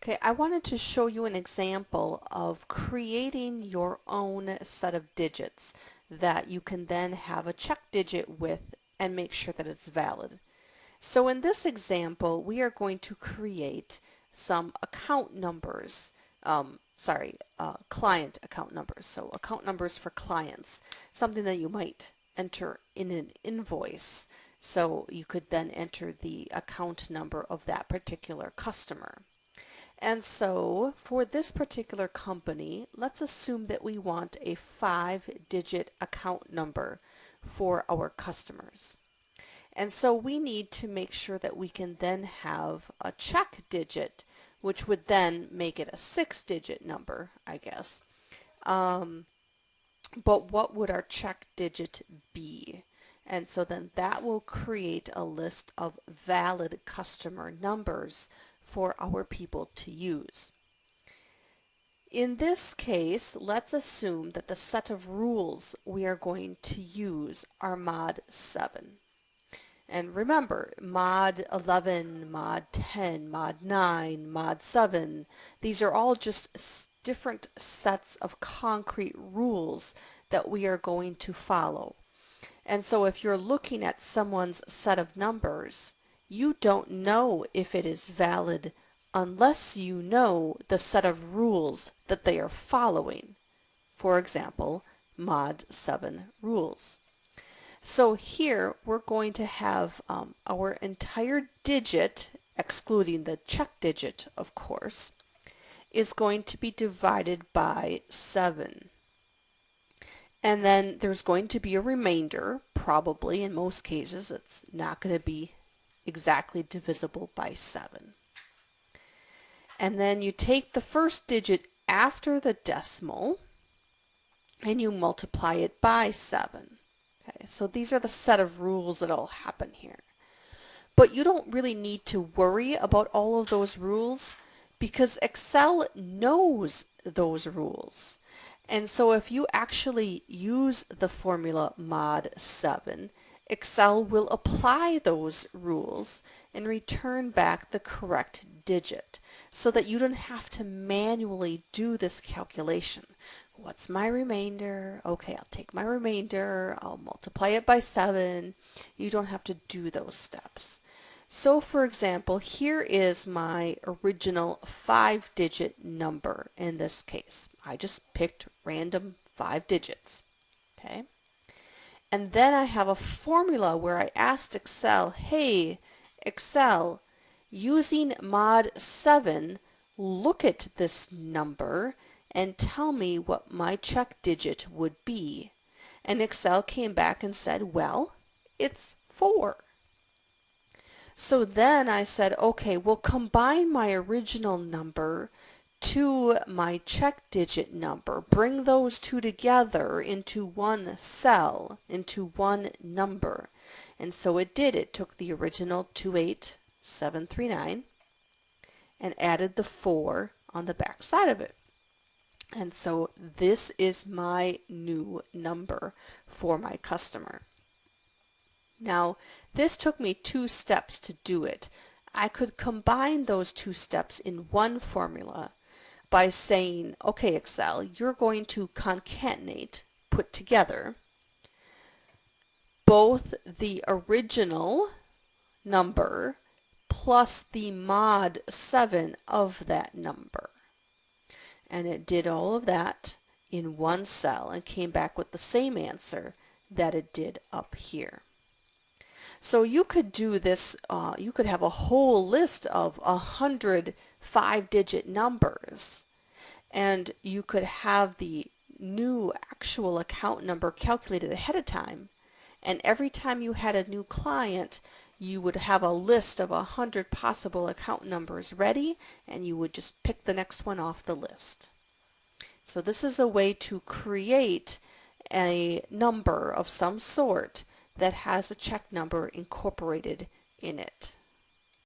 Okay, I wanted to show you an example of creating your own set of digits that you can then have a check digit with and make sure that it's valid. So in this example, we are going to create some account numbers, client account numbers. So account numbers for clients, something that you might enter in an invoice. So you could then enter the account number of that particular customer. And so for this particular company, let's assume that we want a 5-digit account number for our customers. And so we need to make sure that we can then have a check digit, which would then make it a 6-digit number, I guess. But what would our check digit be? And so then that will create a list of valid customer numbers for our people to use. In this case, let's assume that the set of rules we are going to use are mod 7. And remember, mod 11, mod 10, mod 9, mod 7, these are all just different sets of concrete rules that we are going to follow. And so if you're looking at someone's set of numbers, you don't know if it is valid unless you know the set of rules that they are following. For example, mod 7 rules. So here we're going to have our entire digit, excluding the check digit, of course, is going to be divided by 7. And then there's going to be a remainder, probably in most cases it's not going to be exactly divisible by 7. And then you take the first digit after the decimal and you multiply it by 7. Okay, so these are the set of rules that'll happen here. But you don't really need to worry about all of those rules because Excel knows those rules. And so if you actually use the formula mod 7, Excel will apply those rules and return back the correct digit so that you don't have to manually do this calculation. What's my remainder? Okay, I'll take my remainder, I'll multiply it by 7. You don't have to do those steps. So for example, here is my original 5-digit number in this case. I just picked random 5 digits. Okay. And then I have a formula where I asked Excel, hey, Excel, using mod 7, look at this number and tell me what my check digit would be. And Excel came back and said, well, it's 4. So then I said, okay, we'll combine my original number to my check digit number. Bring those two together into one cell, into one number. And so it did. It took the original 28739 and added the 4 on the back side of it. And so this is my new number for my customer. Now, this took me 2 steps to do it. I could combine those 2 steps in one formula by saying, okay, Excel, you're going to concatenate, put together, both the original number plus the mod 7 of that number. And it did all of that in one cell and came back with the same answer that it did up here. So you could do this, you could have a whole list of 100 5-digit numbers, and you could have the new actual account number calculated ahead of time, and every time you had a new client, you would have a list of 100 possible account numbers ready, and you would just pick the next one off the list. So this is a way to create a number of some sort that has a check number incorporated in it.